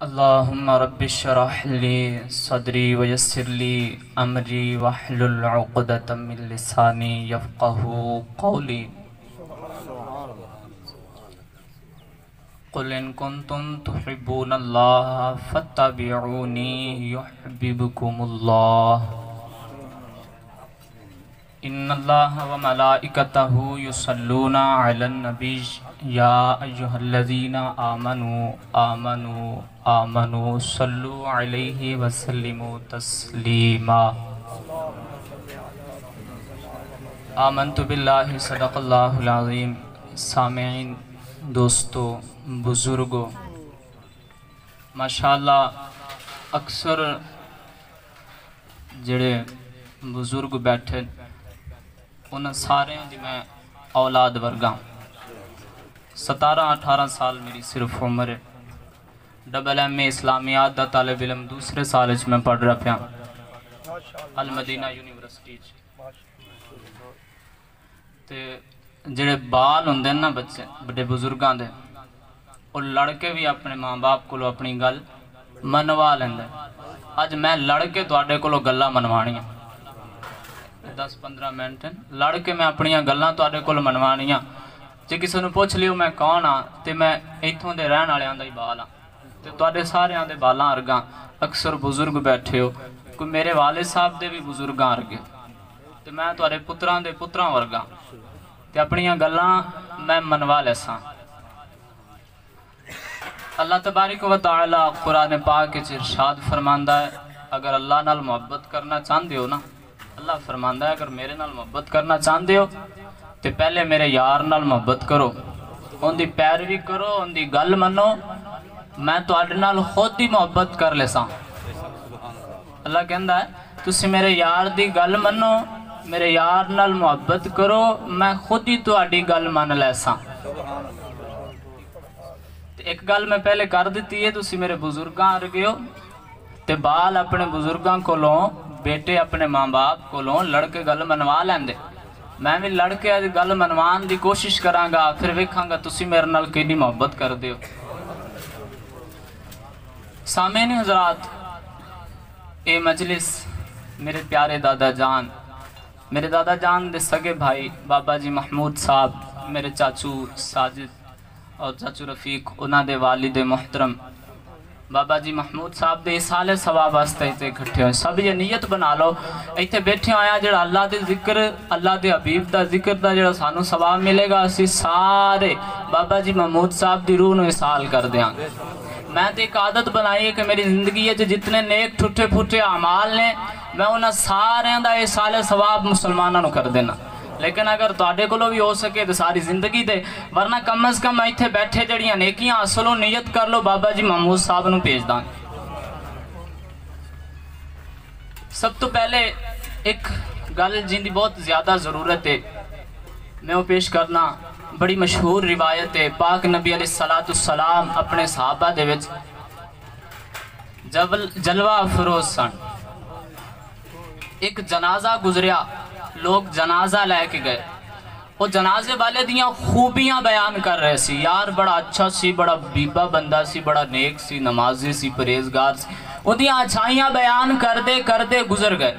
اللہم رب اشرح لی صدری ویسر لی امری واحلل عقدۃ من لسانی یفقہوا قولی قل ان کنتم تحبون اللہ فاتبعونی یحببکم اللہ ان اللہ وملائکتہ یصلون علی النبی یا ایہا الذین آمنوا صلوا علیہ وسلموا تسلیما آمنت باللہ صدق اللہ العظیم۔ سامعین، دوستو، بزرگو، ماشاءاللہ اکثر جڑے بزرگ بیٹھے انہاں سارے دی میں اولاد ورگاں 17-18 سال میری صرف عمر ہے۔ ڈبل ایم اے اسلامیات دا طالب علم دوسرے سال میں پڑھ رہا پیا المدینہ یونیورسٹی۔ تے جڑے بال ہوندے نا بچے بڑے بزرگاں دے، اور لڑکے بھی اپنے ماں باپ کو اپنی گل منوا لیندے۔ اج میں لڑکے تواڈے کولوں گلاں منوانیاں 10-15 منٹ لڑ کے میں اپنی گلاں تواڈے کول منوانیاں۔ جے کسی نوں پوچھ لیو میں کون ہاں تے میں ایتھوں دے رہن والیاں دا ہی بال ہاں تے تواڈے ساریاں دے بالاں ورگاں اکثر بزرگ بیٹھے ہو، کوئی میرے والد صاحب دے بھی بزرگاں ورگے تے میں تواڈے پتراں دے پتراں ورگاں تے اپنیاں گلاں میں منوا لیساں۔ اللہ تبارک و تعالی قرآن پاک وچ ارشاد فرماندا ہے اگر اللہ نال محبت کرنا چاہندے ہو نا، اللہ فرماندا ہے اگر میرے نال محبت کرنا چاہندے ہو تے پہلے میرے یار نال محبت کرو، ان دی پیروی کرو، ان دی گل منو، میں تواڈے نال خود ہی محبت کر لیساں۔ اللہ کہندا ہے تسی میرے یار دی گل منو، میرے یار نال محبت کرو، میں خود ہی تواڈی گل من لیساں۔ ایک گل میں پہلے کر دیتی ہے، تسی میرے بزرگاں ورگے ہو تے بال اپنے بزرگاں کولوں، بیٹے اپنے ماں باپ کولوں لڑکے گل منوا لیندے، میں بھی لڑکے گل منوان دی کوشش کراں گا، پھر ویکھاں گا تسی میرے نال کتنی محبت کر دیو۔ سامعین حضرات، اے مجلس میرے پیارے دادا جان، میرے دادا جان دے سگے بھائی بابا جی محمود صاحب، میرے چاچو ساجد اور چاچو رفیق، انہاں دے والد محترم بابا جی محمود صاحب دے سالے ثواب واسطے ایتھے اکٹھے ہوئے۔ سب یہ نیت بنا لو ایتھے بیٹھے ہویا جڑا اللہ دے ذکر، اللہ دے حبیب دا ذکر دا جڑا سانو ثواب ملے گا، اسی سارے بابا جی محمود صاحب دی روح نو اصال کر دیاں۔ میں تے ایک عادت بنائی ہے کہ میری زندگی ہے جتنے نیک ٹھٹے پھٹے اعمال نے میں انہاں سارے دا اصال ثواب مسلماناں نو کر دینا، لیکن اگر تواڈے کولوں بھی ہو سکے تو ساری زندگی دے، ورنہ کم از کم ایتھے بیٹھے جڑیاں نیکیاں اصلوں نیت کر لو بابا جی محمود صاحب نو بھیج داں۔ سب تو پہلے ایک گل جن دی بہت زیادہ ضرورت ہے میں وہ پیش کرنا، بڑی مشہور روایت ہے، پاک نبی علیہ السلام اپنے صحابہ دے وچ جلوہ افروز سن۔ ایک جنازہ گزریا، لوگ جنازہ لے کے گئے، وہ جنازے والے دیاں خوبیاں بیان کر رہے سی، یار بڑا اچھا سی، بڑا بیبا بندہ سی، بڑا نیک سی، نمازی سی، پرہیزگار سی، وہ دیاں اچھائیاں بیان کردے گزر گئے۔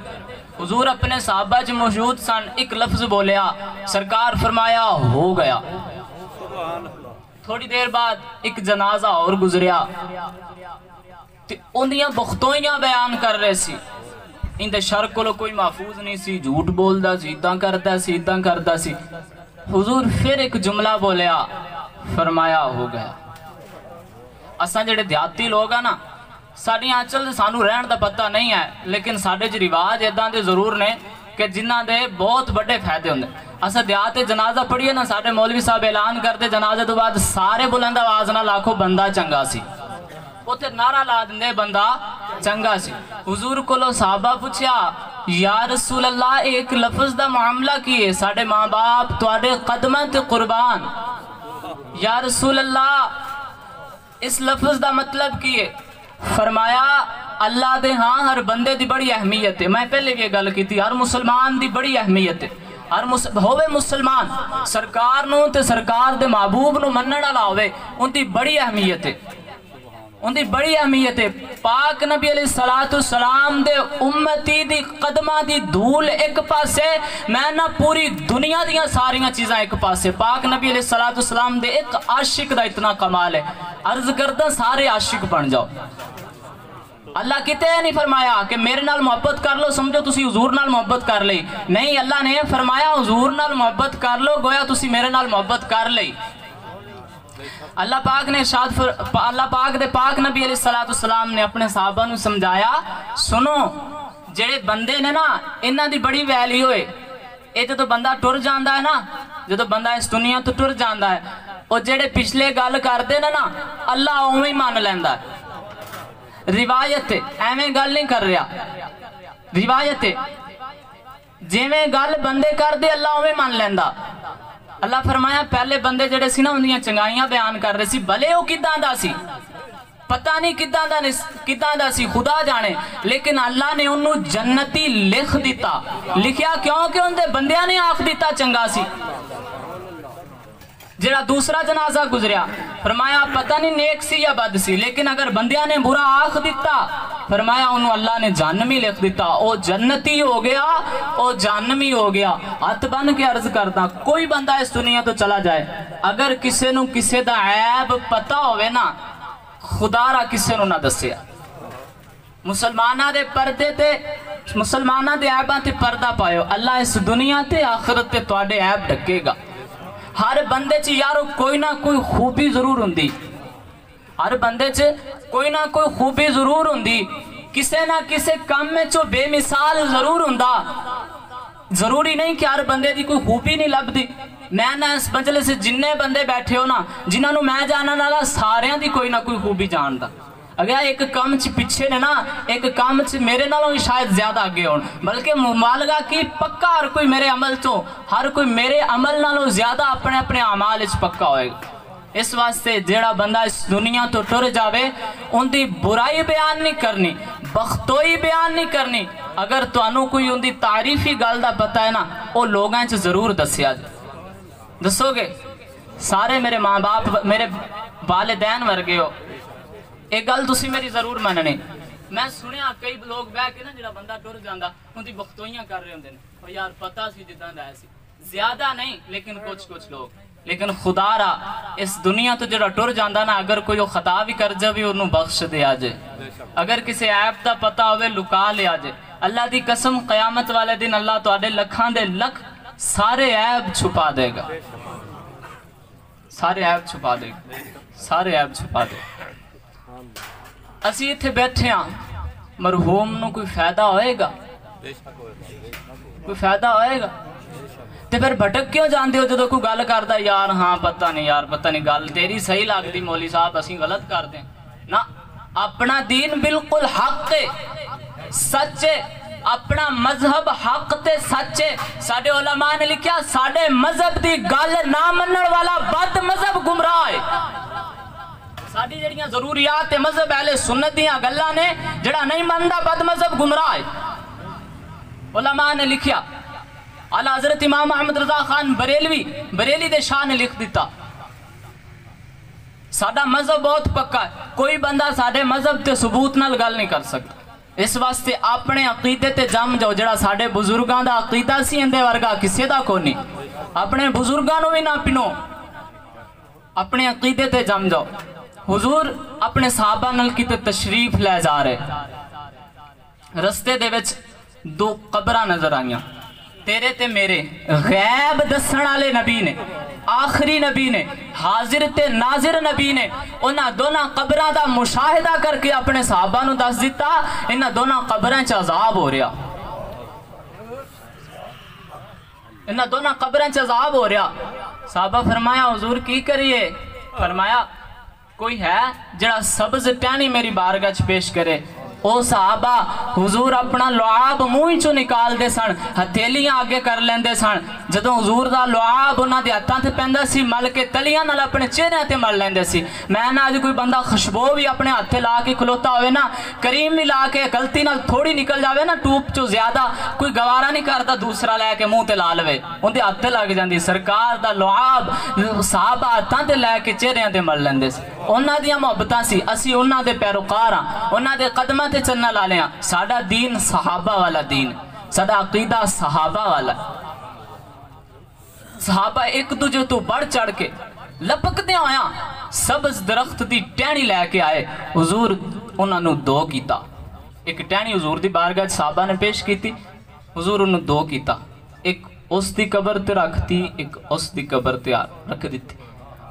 حضور اپنے صحابہ جو موجود سن، ایک لفظ بولیا، سرکار فرمایا ہو گیا۔ تھوڑی دیر بعد ایک جنازہ اور گزریا، ان دیاں بختوئیاں بیان کر رہے سی، ان دے شر کو کوئی محفوظ نہیں سی، جھوٹ بولدا سی، اداں کردا سی۔ حضور پھر ایک جملہ بولیا، فرمایا ہو گیا۔ اساں جڑے دیہاتی لوگ ہیں نا، ساڈی آنچل سانو رہن دا پتہ نہیں ہے، لیکن ساڈے چ رواج اداں دے ضرور نے کہ جنہاں دے بہت بڑے فائدے ہوندے۔ اساں دیہات جنازہ پڑھیے نا، ساڈے مولوی صاحب اعلان کرتے جنازے تو بعد سارے بلند آواز نال آکھو بندہ چنگا سی، اوتھے نعرہ لا دندے بندہ چنگا سی۔ حضور کولو صحابہ پوچھیا یا رسول اللہ ایک لفظ دا معاملہ کیے، ساڈے ماں باپ تواڈے قدماں تے قربان، یا رسول اللہ اس لفظ دا مطلب کیے؟ فرمایا اللہ دے ہاں ہر بندے دی بڑی اہمیت ہے۔ میں پہلے بھی یہ گل کی تھی، ہر مسلمان دی بڑی اہمیت ہے، ہر ہووے مسلمان سرکار نو تے سرکار دے محبوب نو منن والا ہووے، ان دی بڑی اہمیت ہے۔ ان دی بڑی اہمیت ہے. پاک نبی علیہ السلام دے امتی دی قدمہ دی دھول ایک پاسے، میں نہ پوری دنیا دیاں ساریاں چیزاں ایک پاسے. پاک نبی علیہ السلام دے ایک عاشق دا اتنا کمال ہے. عرض کردہ سارے عاشق بن جاؤ. اللہ کتے نہیں فرمایا کہ میرے نال محبت کر لو سمجھو تسی حضور نال محبت کر لئی. نہیں، اللہ نے فرمایا حضور نال محبت کر لو گویا تسی میرے نال محبت کر لئی. اللہ پاک نے اللہ پاک دے پاک نبی علیہ السلام نے اپنے صحابہ نو سمجھایا، سنو جڑے بندے نے نا انہاں دی بڑی ویلیو ہے. اے جدوں بندہ ٹر جاندا ہے نا، جدوں بندہ اس دنیا تو ٹر جاندا ہے، او جڑے پچھلے گل کردے نا اللہ اوویں مان لیندا ہے. روایت ایویں گل نہیں کر رہا، روایت جویں گل بندے کر دے اللہ اوویں مان لیندا. اللہ فرمایا پہلے بندے جڑے سی نا اندیاں چنگائیاں بیان کر رہے سی، بھلے وہ کداں دا سی، پتہ نہیں کداں دا سی، خدا جانے، لیکن اللہ نے انہوں جنتی لکھ دیتا. لکھیا کیوں کہ ان دے بندیاں نے آخ دیتا چنگا سی. جڑا دوسرا جنازہ گزریا فرمایا پتہ نہیں نیک سی یا بد سی، لیکن اگر بندیاں نے برا آخ دیتا فرمایا انہوں اللہ نے جہنمی لکھ دیتا. او جنتی ہو گیا، او جہنمی ہو گیا. ہاتھ بن کے عرض کرتا کوئی بندہ اس دنیا تو چلا جائے، اگر کسے نو کسے دا عیب پتہ ہوئے نا خدا را کسے نو نہ دسیا. مسلمانہ دے پردے تے مسلمانہ دے عیباں تے پردہ پائیو، اللہ اس دنیا تے آخرت تے تواڈے عیب ڈکے گا. ہر بندے چ یارو کوئی نہ کوئی خوبی ضرور ہوندی، ہر بندے چ کوئی نہ کوئی خوبی ضرور ہوندی، کسے نہ کسے کام میں چو بے مثال ضرور ہوندا. ضروری نہیں کہ ہر بندے دی کوئی خوبی نہیں لب دی. میں نہ اس مجلس سے جننے بندے بیٹھے ہو نا جنہاں نو میں جانا نالا ساریاں دی کوئی نہ کوئی خوبی جاندا. اگر ایک کام چ پیچھے نے نا ایک کام چ میرے نالوں شاید زیادہ آگے ہون، بلکہ مبالغہ کی پکا ہر کوئی میرے عمل تو ہر کوئی میرے عمل نالوں زیادہ اپنے اپنے اعمال اچ پکا ہوئے گا. اس واسطے جیڑا بندہ اس دنیا تو ٹر جاوے ان دی برائی بیان نہیں کرنی، بختوئی بیان نہیں کرنی. اگر تو انو کوئی ان دی تعریفی گل دا پتہ ہے نا وہ لوگاں چ ضرور دسیا جائے. دسو گے سارے میرے ماں باپ میرے والدین ورگے ہو، ایک گل تسی میری ضرور مننی. میں سنیا کئی لوگ بہ کے نا جڑا بندہ ٹر جاندا ان دی بختوئیاں کر رہے ہوندے نے، او یار پتہ سی جداں دا سی، زیادہ نہیں لیکن کچھ لوگ. لیکن خدا را اس دنیا تو جڑا ٹر جاندا نا اگر کوئی خطا بھی کر جاوے انہوں بخش دے آجے، اگر کسی عیب دا پتہ ہوئے لکا لے آجے. اللہ دی قسم قیامت والے دن اللہ تو آڈے لکھاں دے لکھ سارے عیب چھپا دے گا، سارے عیب چھپا دے گا، سارے عیب چھپا دے گا. اسی اتھے بیٹھے ہاں مرحوم نو کوئی فائدہ ہوئے گا؟ کوئی فائدہ ہوئے گا؟ تے پھر بھٹک کیوں جاندے ہو جدو کوئی گل کردا یار ہاں پتہ نہیں یار پتہ نہیں گل تیری صحیح لگ دی مولی صاحب اسی غلط کر دیں نا. اپنا دین بالکل حق تے سچے، اپنا مذہب حق تے سچے. ساڑے علماء نے لکھیا ساڑے مذہب دی گل نہ منن والا بد مذہب گمراہ ہے. ساڑی جڑیاں ضروریات مذہب اہل سنت دیاں گلاں نے جڑا نہیں مندا بد مذہب گمراہ ہے. علماء نے لکھیا اعلیٰ حضرت امام احمد رضا خان بریلی دے شاہ نے لکھ دیتا ساڑا مذہب بہت پکا ہے، کوئی بندہ ساڑے مذہب تے ثبوت نال گل نہیں کر سکتا. اس واسطے اپنے عقیدے تے جم جاؤ، جڑا ساڑے بزرگاں دا عقیدہ سی اندے ورگا کسے دا کو نہیں. اپنے بزرگاں نو بھی نہ پنو، اپنے عقیدے تے جم جاؤ. حضور اپنے صحابہ نال کی تے تشریف لے جا رہے، رستے دے وچ دو قبرہ نظر آئیاں، تیرے تے میرے غیب دسن والے نبی نے، آخری نبی نے، حاضر تے ناظر نبی نے انہاں دونوں قبراں دا مشاہدہ کر کے اپنے صحابہ نو دس دیتا انہاں دونوں قبراں چ عذاب ہو رہا، انہاں دونوں قبراں چ عذاب ہو رہا. صحابہ فرمایا حضور کی کریے؟ فرمایا کوئی ہے جڑا سبز ٹہنی میری بارگاہ چ پیش کرے. او صحابہ حضور اپنا لعاب منہ چوں نکال دے سن، ہتھیلیاں آگے کر لیندے سن، جدوں حضور دا لعاب انہاں دے ہتھاں تے پیندا سی مل کے تلیاں نال اپنے چہرے تے مل لیندے سی۔ میں نہ اج کوئی بندہ خوشبو بھی اپنے ہتھ لا کے کھلوتا ہوئے نا، کریم بھی لا کے غلطی نال تھوڑی نکل جاوے نا ٹوپ چوں زیادہ، کوئی گوارا نہیں کرتا دوسرا لے کے منہ تے لا لوے، اون دے ہتھ لگ جاندی۔ سرکار دا لعاب صحابہ ہتھاں تے لے کے چہرے تے مل لیندے سی، انہاں دیاں محبتاں سی، اسی انہاں دے پیروکار ہاں، انہاں دے قدماں تے چلن والے ہاں۔ ساڈا دین صحابہ والا دین، ساڈا عقیدہ صحابہ والا۔ صحابہ ایک دوجے تو بڑھ چڑھ کے لپکدے ہویاں سبز درخت دی ٹہنی لے کے آئے، حضور انہاں نوں دو کیتا۔ ایک ٹہنی حضور دی بارگاہ صحابہ نے پیش کیتی، حضور انہوں دو کیتا، ایک اس دی قبر تے رکھتی، ایک اس دی قبر تے رکھ دیتی۔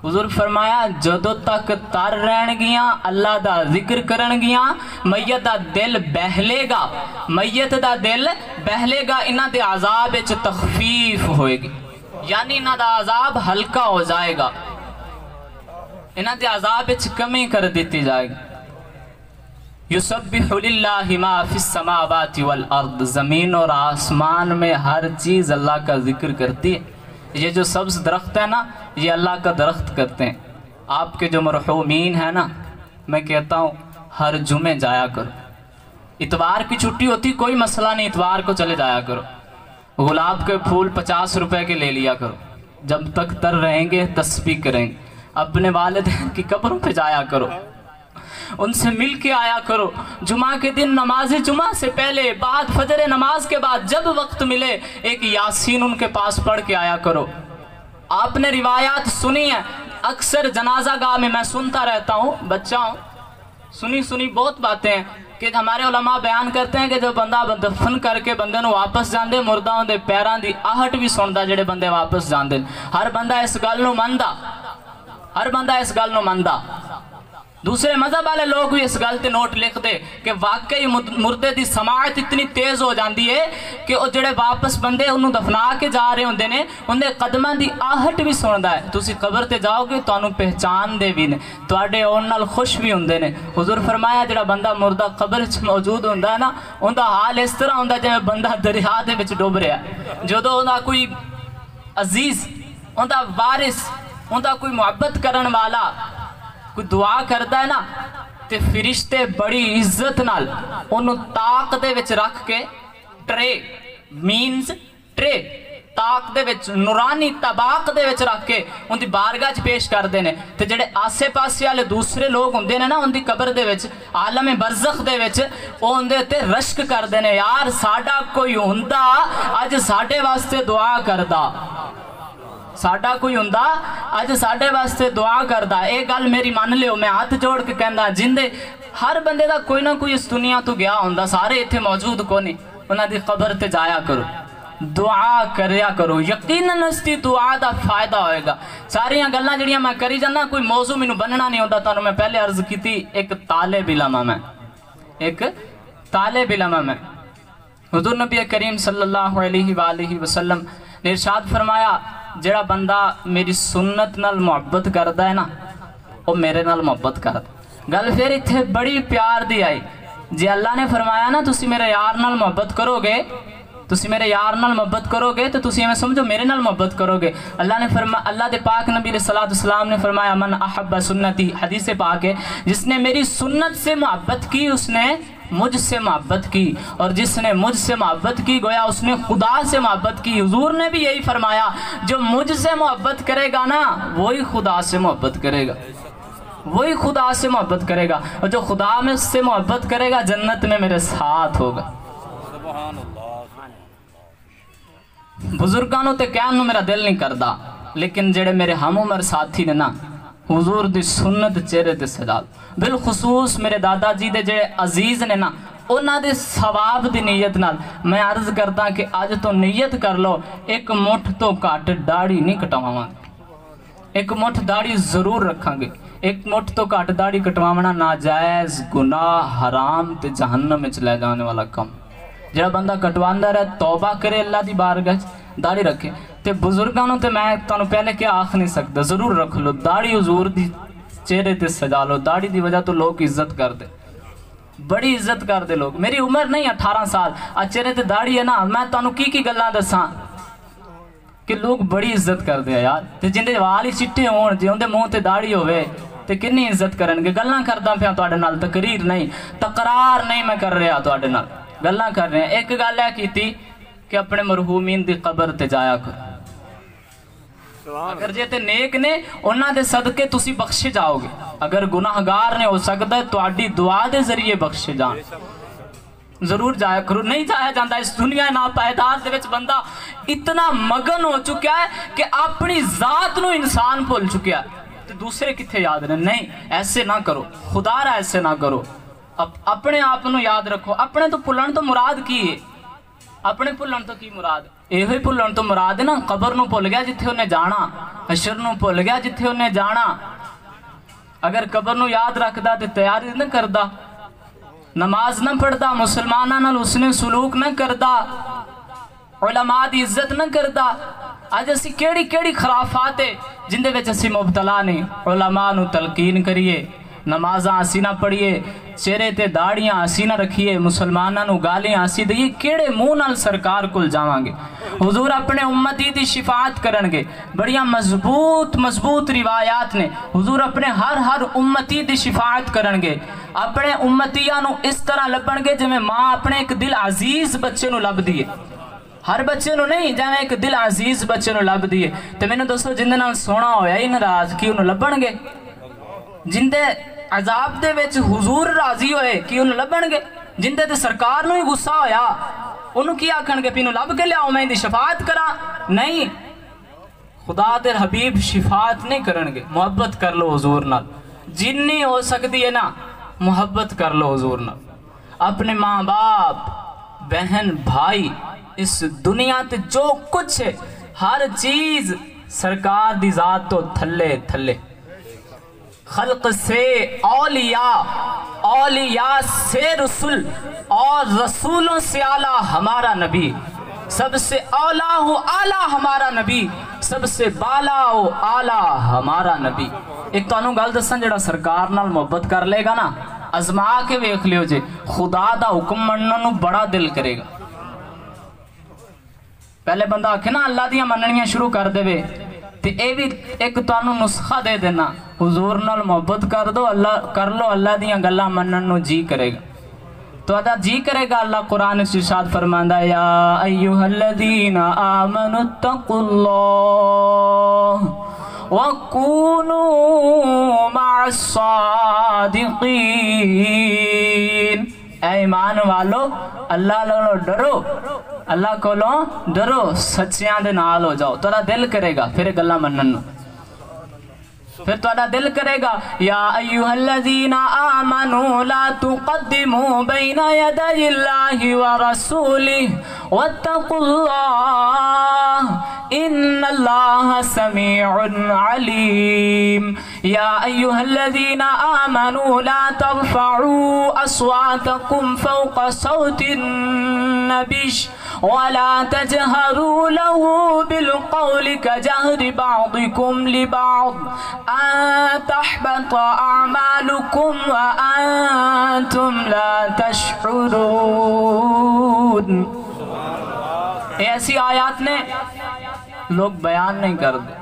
حضور فرمایا جدو تک تر رہن گیاں اللہ دا ذکر کرن گیاں میت دا دل بہلے گا، میت دا دل بہلے گا، انہاں دے عذاب وچ تخفیف ہوئے گی، یعنی انہاں دا عذاب ہلکا ہو جائے گا، انہاں دے عذاب وچ کمی کر دیتی جائے گی۔ یسبح للہ ما فی السماوات والارض، زمین اور آسمان میں ہر چیز اللہ کا ذکر کرتی ہے۔ یہ جو سبز درخت ہے نا، یہ اللہ کا درخت کرتے ہیں۔ آپ کے جو مرحومین ہیں نا، میں کہتا ہوں ہر جمعے جایا کرو، اتوار کی چھٹی ہوتی کوئی مسئلہ نہیں، اتوار کو چلے جایا کرو، گلاب کے پھول 50 روپے کے لے لیا کرو، جب تک تر رہیں گے تسبیح کریں گے۔ اپنے والدین کی قبروں پہ جایا کرو، ان سے مل کے آیا کرو، جمعہ کے دن نماز جمعہ سے پہلے بعد فجر نماز کے بعد جب وقت ملے ایک یاسین ان کے پاس پڑھ کے آیا کرو۔ آپ نے روایات سنی ہیں، اکثر جنازہ گاہ میں سنتا رہتا ہوں، بچہ ہوں، سنی بہت باتیں ہیں کہ ہمارے علماء بیان کرتے ہیں کہ جب بندہ دفن کر کے بندے نو واپس جاندے، مرداں دے پیران دی آہٹ بھی سندا جڑے بندے واپس جاندے۔ ہر بندہ اس گل نو مندا، ہر بندہ اس گل نو مندا۔ دوسرے مذہب والے لوگ بھی اس گل تے نوٹ لکھ دے کہ واقعی مردے دی سماعت اتنی تیز ہو جاندی ہے کہ وہ جڑے واپس بندے انہوں دفنا کے جا رہے ہوندے نے ان دے قدماں دی آہٹ بھی سندا ہے۔ تسی قبر تے جاؤ گے تانوں پہچان دے بھی نے، تواڈے اون نال خوش بھی ہوندے نے۔ حضور فرمایا جڑا بندہ مردہ قبر وچ موجود ہوندا ہے نا، اوندا حال اس طرح ہوندا جویں بندہ دریا دے وچ ڈوب رہا ہے۔ جدوں اوندا کوئی عزیز، اوندا وارث، اوندا کوئی محبت کرن والا کوئی دعا کرتا ہے نا، تے فرشتے بڑی عزت نال انہوں تاق دے وچ رکھ کے، ٹرے مینز ٹرے، تاق دے وچ نورانی طباق دے وچ رکھ کے ان دی بارگاہ چ پیش کر دینے، تے جڑے آسے پاسے والے دوسرے لوگ ہوندے نے نا ان دی قبر دے وچ عالم برزخ دے وچ او ان دے تے رشک کر دینے، یار ساڈا کوئی ہوندا اج ساڈے واسطے دعا کردا، ساڈا کوئی ہوندا اج ساڈے واسطے دعا کردا۔ اے گل میری من لیو، میں ہاتھ جوڑ کے کہندا جندے ہر بندے دا کوئی نہ کوئی اس دنیا تو گیا ہوندا، سارے ایتھے موجود کو نہیں، انہاں دی قبر تے جایا کرو، دعا کریا کرو، یقیناً اس دی دعا دا فائدہ ہوئے گا۔ ساریاں گلاں جڑیاں میں کری جانا کوئی موضوع مینوں بننا نہیں ہوندا، تانوں میں پہلے عرض کیتی ایک طالب علم ہاں، میں ایک طالب علم ہاں۔ میں حضور نبی کریم صلی اللہ علیہ وآلہ وسلم نے ارشاد فرمایا جڑا بندہ میری سنت نال محبت کردا ہے نا، وہ میرے نال محبت کردا۔ گل پھر اتھے بڑی پیار دی آئی، جی اللہ نے فرمایا نا تسی میرے یار نال محبت کرو گے، تسی میرے یار نال محبت کرو گے تو تسی ہمیں سمجھو میرے نال محبت کرو گے۔ اللہ نے فرمایا، اللہ دے پاک نبی علیہ السلام نے فرمایا من احب سنتی، حدیث پاک ہے، جس نے میری سنت سے محبت کی اس نے مجھ سے محبت کی، اور جس نے مجھ سے محبت کی گویا اس نے خدا سے محبت کی۔ حضور نے بھی یہی فرمایا جو مجھ سے محبت کرے گا نا وہی خدا سے محبت کرے گا، وہی خدا سے محبت کرے گا، اور جو خدا میں اس سے محبت کرے گا جنت میں میرے ساتھ ہوگا۔ بزرگانوں تے کہنوں میرا دل نہیں کردا، لیکن جڑے میرے ہم عمر ساتھی نے نا حضور دی سنت چہرے تے سجا، بالخصوص میرے دادا جی دے جڑے عزیز نے نا انہاں دے ثواب دی نیت نال میں عرض کردا کہ اج تو نیت کر لو ایک مٹھ تو گھٹ داڑھی نہیں کٹواواں، ایک مٹھ داڑھی ضرور رکھاں گے، ایک مٹھ تو گھٹ داڑھی کٹواونا ناجائز گناہ حرام تے جہنم وچ لے جانے والا کم۔ جڑا بندہ کٹواندا رہے توبہ کرے اللہ دی بارگاہ داڑھی رکھے، تے بزرگانوں تے میں تانوں پہلے کیا آکھ نہیں سکتا، ضرور رکھ لو داڑھی، حضور دی چہرے تے سجا لو، داڑھی دی وجہ تو لوگ عزت کر دے۔ بڑی عزت کر دے لوگ. میری عمر نہیں 18 سال, چہرے تے داڑھی ہے نا, میں تانوں کی گلاں دساں کہ لوگ بڑی عزت کر دے یار. تے جندے وال ہی چٹے ہون, جے اون دے منہ تے داڑھی ہوے تے کنی عزت کرن گے. گلاں کردا پیا تواڈے نال, تقریر نہیں, تقرار نہیں میں کر رہا تواڈے نال, گلاں کر رہے ہیں. ایک گل ہے کیتی کہ اپنے مرحومین دی قبر تے جایا کرو. اگر جے تے نیک نے انہاں دے صدقے تسی بخشے جاؤ گے, اگر گناہگار نے ہو سکتا ہے تواڈی دعا دے ذریعے بخشے جان. ضرور جایا کرو. نہیں جایا جاندہ. اس دنیا ناپائیدار دے وچ بندہ اتنا مگن ہو چکا ہے کہ اپنی ذات نو انسان بھول چکیا ہے, تو دوسرے کتھے یاد رہے. نہیں, ایسے نہ کرو, خدا را ایسے نہ کرو. اپنے آپ نو یاد رکھو. اپنے تو بھلن تو مراد کی ہے؟ اپنے بھلن تو کی مراد؟ یہ بھلن تو مراد ہے نا, قبر نو بھول گیا جتھے انہیں جانا, حشر نو بھول گیا جتھے انہیں جانا. اگر قبر نو یاد رکھدا تے تیاری نہ کردا, نماز نہ پڑھدا, مسلماناں نال حسن سلوک نہ کردا, علماء دی عزت نہ کردا. اج اسی کیڑی کیڑی خرافات ہے جندے وچ اسی مبتلا نہیں. علماء نو تلقین کریے, نمازاں اسی نہ پڑھیے, چہرے تے داڑیاں اسی نہ رکھیے, مسلماناں نو گالیاں اسی دئیے. کیڑے منہ نال سرکار کول جاواں گے؟ حضور اپنے امتی دی شفاعت کرن گے. بڑیاں مضبوط روایات نے. حضور اپنے ہر امتی دی شفاعت کرن گے. اپنے امتیاں نو اس طرح لبن گے جویں ماں اپنے ایک دل عزیز بچے نو لب دیے. ہر بچے نو نہیں, جویں ایک دل عزیز بچے نو لب دیے. تے مینوں دسو جندے نال سونا ہویا ہی ناراض کی انہوں لبن گے؟ جندے عذاب دے وچ حضور راضی ہوئے کی انہوں لبن گے؟ جندے تے سرکار نو ہی غصہ ہویا انہوں کی آکھن گے پینوں لب کے لیاؤ میں دی شفاعت کرا؟ نہیں, خدا دے حبیب شفاعت نہیں کرن گے. محبت کر لو حضور نال, جنی ہو سکتی ہے نا محبت کر لو حضور نال. اپنے ماں باپ, بہن, بھائی, اس دنیا تے جو کچھ ہے ہر چیز سرکار دی ذات تو تھلے تھلے. خلق سے اولیاء, اولیاء سے رسول, اور رسولوں سے اعلیٰ ہمارا نبی. سب سے اولا ہو اعلیٰ ہمارا نبی, سب سے بالا ہو اعلیٰ ہمارا نبی. ایک تو انہوں گل دسن جڑا سرکار نال محبت کر لے گا نا, ازما کے ویکھ لیو جے, خدا دا حکم منن نو بڑا دل کرے گا. پہلے بندہ آکھے نا اللہ دیاں مننیاں شروع کر دے وے, تے اے بھی ایک تانوں نسخہ دے دینا, حضور نال محبت کر دو, اللہ کر لو, اللہ دیاں گلاں منن نو جی کرے گا. تو ادا جی کرے گا. اللہ قرآن سے ارشاد فرماندا ہے, یا ایھا الذین آمنوا اتقوا اللہ وکونوا مع الصادقین. اے ایمان والو, اللہ لو ڈرو, اللہ کو لو ڈرو, سچیاں دے نال ہو جاؤ. تھوڑا دل کرے گا پھر گلا منن نو, پھر تھوڑا دل کرے گا. یا ایھا الذین آمنوا لا تقدموا بین یدی اللہ ورسولہ واتقوا اللہ ان اللہ سمیع علیم. یا ایھا الذین آمنوا لا ترفعوا اصواتکم فوق صوت النبی ولا تجهروا له بالقول كجهر بعضكم لبعض أن تحبط أعمالكم وأنتم لا تشعرون. ایسی آیات نے لوگ بیان نہیں کر دے,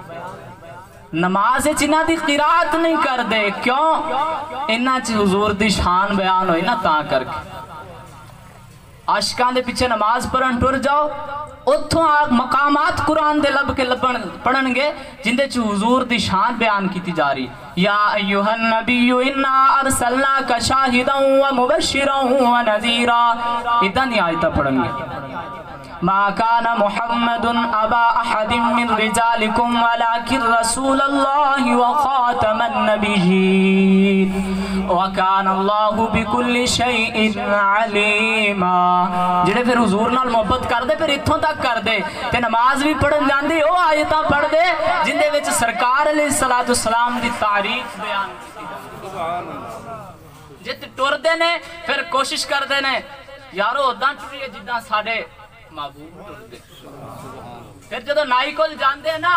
نماز چنہ دی قرات نہیں کر دے. کیوں؟ انہاں چ حضور دی شان بیان ہوئی نا تاں کر کے. عاشقاں دے پیچھے نماز پڑھن ٹر جاؤ, اتھوں مقامات قرآن دے لب کے پڑھن گے جندے چ حضور دی شان بیان کیتی جا رہی. یا ایھا النبی انا ارسلناک شاہدا ومبشرا ونذیرا. ادھا نہیں آیتہ پڑھن گے. ما كان محمد ابا احد من رجالكم ولكن رسول الله وخاتم النبيين وكان الله بكل شيء عليما. جڑے پھر حضور نال محبت کر دے پھر اتھوں تک کر دے تے نماز بھی پڑھن جاندے او آیتاں پڑھ دے جندے وچ سرکار علیہ الصلوۃ والسلام دی تعریف بیان سبحان اللہ. جت ٹر دے نے پھر کوشش کر دے نے یارو اوداں ٹریے جداں ساڈے محبوب ٹر دے. پھر جدو نائی کول جاندے نا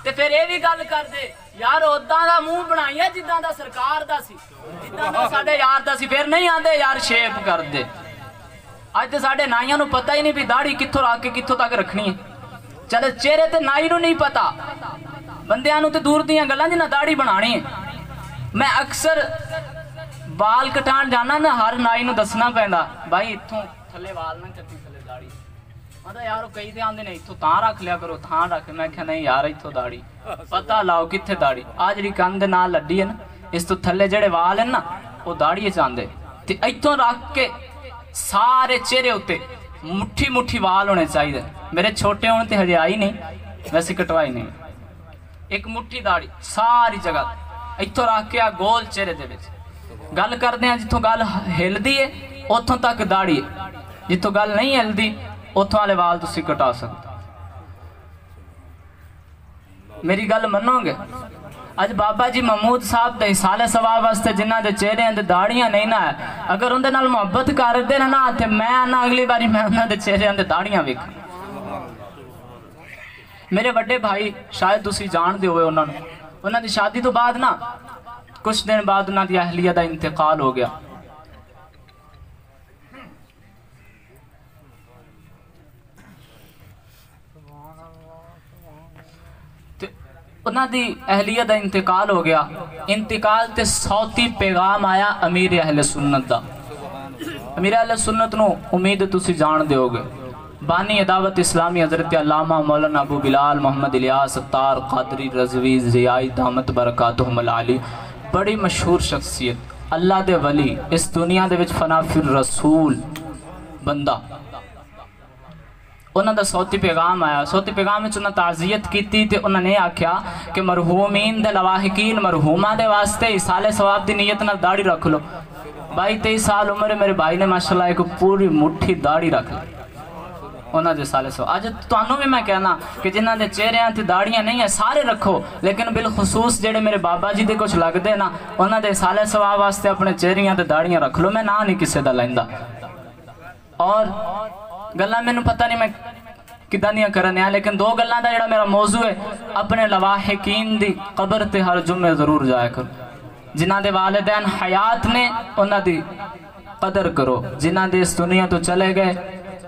تے پھر اے بھی گل کر دے یار اداں دا منہ بنائیے جداں دا سرکار دا سی، جداں دا ساڈے یار دا سی، پھر نہیں آندے یار شیپ کر دے۔ اج تے ساڈے نائیاں نو پتہ ہی نہیں بھی داڑھی کتھوں رکھ کے کتھوں تک رکھنی ہے۔ چلے چہرے تے نائی نو نہیں پتا، بندیاں نو تے دور دیاں گلاں جنہاں داڑھی بنانی ہے۔ میں اکثر بال کٹان جانا نا، ہر نائی نو دسنا پیندا بھائی اتھوں تھلے وال نہ کٹی، تھلے داڑھی۔ مطلب یار کئی تے آندے نے اتھوں تاں رکھ لیا کرو، تھاں رکھ، میں کہا نہیں یار اتھوں داڑھی پتہ لاؤ کتھے داڑھی۔ آ جڑی کان دے نال لڈی ہے نا، اس تو تھلے جڑے وال ہیں نا وہ داڑھی چاندے تے اتھوں رکھ کے سارے چہرے ہوتے مٹھی مٹھی وال ہونے چاہیے۔ میرے چھوٹے ہونے تے ہجے آئی نہیں، ویسے کٹوائی نہیں، ایک مٹھی داڑھی ساری جگہ اتھوں رکھ کے گول چہرے دے وچ گل کردے ہیں، جتوں گل ہلدی ہے اتھوں تک داڑھی ہے، جتوں گل نہیں ہلدی اتھوں والے وال تسی کٹا سکتے۔ میری گل منو گے؟ اج بابا جی محمود صاحب دے سالے ثواب واسطے جنہ دے چہرے ہیں داڑیاں نہیں نہ ہے، اگر اندے نال محبت کر دے نا تے میں آنا اگلی باری میں انہاں دے چہرے ہیں داڑیاں ویکھاں۔ میرے بڑے بھائی شاید تسی جان دے ہوئے انہاں دی شادی تو بعد نا کچھ دن بعد انہاں دی اہلیہ دا انتقال ہو گیا۔ انہاں دی اہلیہ دا انتقال ہو گیا، انتقال تے صوتی پیغام آیا امیر اہل سنت دا۔ امیر اہل سنت نو امید تسی جان دے ہوگے، بانی دعوت اسلامی حضرت علامہ مولانا ابو بلال محمد الیاس ستار قادری رضوی زیائی دامت برکاتہم العالی، بڑی مشہور شخصیت، اللہ دے ولی، اس دنیا دے وچ فنا فی الرسول بندہ۔ انہاں دا صوتی پیغام آیا، صوتی پیغام وچ انہاں تعزیت کیتی تے انہاں نے آکھیا کہ مرحومین دے لواحقین مرحومہ دے واسطے ایصال ثواب دی نیت نال داڑھی رکھ لو۔ 22-23 سال عمر ہے میرے بھائی نے ماشاءاللہ ایک پوری مٹھی داڑھی رکھ لی انہاں دے سالے ثواب۔ آج تانوں بھی میں کہنا کہ جنہاں دے چہرے ہیں تے داڑیاں نہیں ہیں سارے رکھو، لیکن بالخصوص جڑے میرے بابا جی دے کچھ لگ دے نا انہاں دے سالے ثواب واسطے اپنے چہریاں تے داڑیاں رکھ لو، میں نہ نہیں کسے دا لیندا۔ اور گلاں مینوں پتہ نہیں میں کداں دیاں کرنے ہیں، لیکن دو گلاں دا جڑا میرا موضوع ہے، اپنے لواحقین دی قبر تے ہر جمعے ضرور جایا کرو۔ جنہاں دے والدین حیات نے انہاں دی قدر کرو، جنہاں دے اس دنیا تو چلے گئے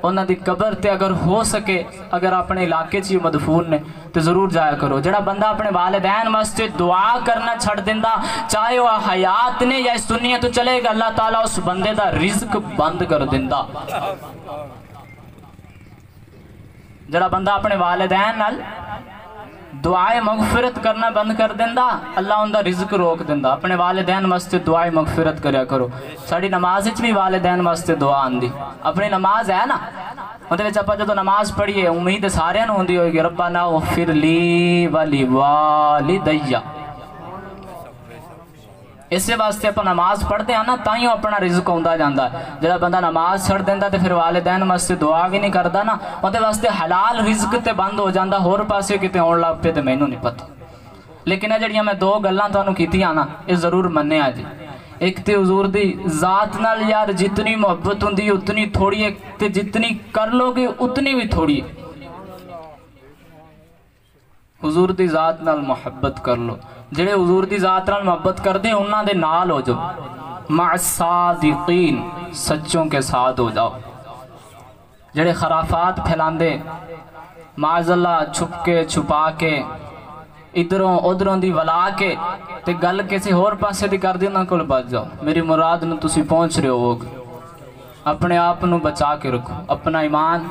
انہاں دی قبر تے اگر ہو سکے، اگر اپنے علاقے چی مدفون نے تو ضرور جایا کرو۔ جڑا بندہ اپنے والدین واسطے دعا کرنا چھڑ دیندہ، چاہے وہ حیات نے یا اس دنیا تو چلے گا، اللہ تعالیٰ اس بندے دا رزق بند کر دیندہ۔ جڑا بندہ اپنے والدین نال دعائے مغفرت کرنا بند کر دیندہ، اللہ ان دا رزق روک دیندہ۔ اپنے والدین واسطے دعائے مغفرت کریا کرو۔ ساڑی نماز بھی والدین واسطے دعا آندی، اپنی نماز ہے نا اندھے وچ اپا جدو نماز پڑھیے امید سارے نوں ہوندی ہوئے گی ربنا اغفر لی ولی والدیہ، اسے واسطے اپنا نماز پڑھتے ہیں نا تائیوں اپنا رزق ہوندا جاندا ہے۔ جڑا بندہ نماز چھڑ دیندا تے پھر والدین واسطے دعا بھی نہیں کردا نا، اودے واسطے حلال رزق تے بند ہو جاندا، ہور پاسے کتے ہون لگ پے تے مینوں نہیں پتہ۔ لیکن اے جڑیاں میں دو گلاں تانوں کیتیاں نا اے ضرور منیا جی۔ ایک تے حضور دی ذات نال یار جتنی محبت ہوندی اتنی تھوڑی ہے تے جتنی کر لو گے اتنی بھی تھوڑی ہے۔ حضور دی ذات نال محبت کر لو، جڑے حضور دی ذات نال محبت کر دے انہاں دے نال ہو جاؤ، مع الصادقین سچوں کے ساتھ ہو جاؤ۔ جڑے خرافات پھیلاندے معاذ اللہ چھپ کے چھپا کے ادھروں ادھروں دی ولا کے تے گل کسی ہور پاسے دی کر دی انہاں کول بچ جاؤ، میری مراد نو تسی پہنچ رہے ہو گے۔ اپنے آپ نو بچا کے رکھو، اپنا ایمان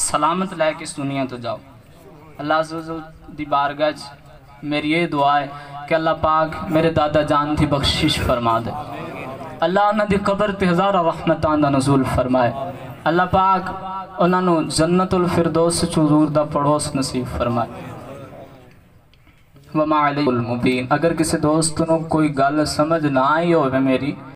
سلامت لے کے اس دنیا تو جاؤ۔ اللہ عز و جل دی بارگاہ میری یہ دعا ہے کہ اللہ پاک میرے دادا جان دی بخشش فرما دے، اللہ انہاں دی قبر تے ہزارہ رحمتاں دا نزول فرمائے، اللہ پاک انہاں نو جنت الفردوس حضور دا پڑوس نصیب فرمائے۔ وما علیہ المبین۔ اگر کسی دوست نو کوئی گل سمجھ نہ آئی ہوئے میری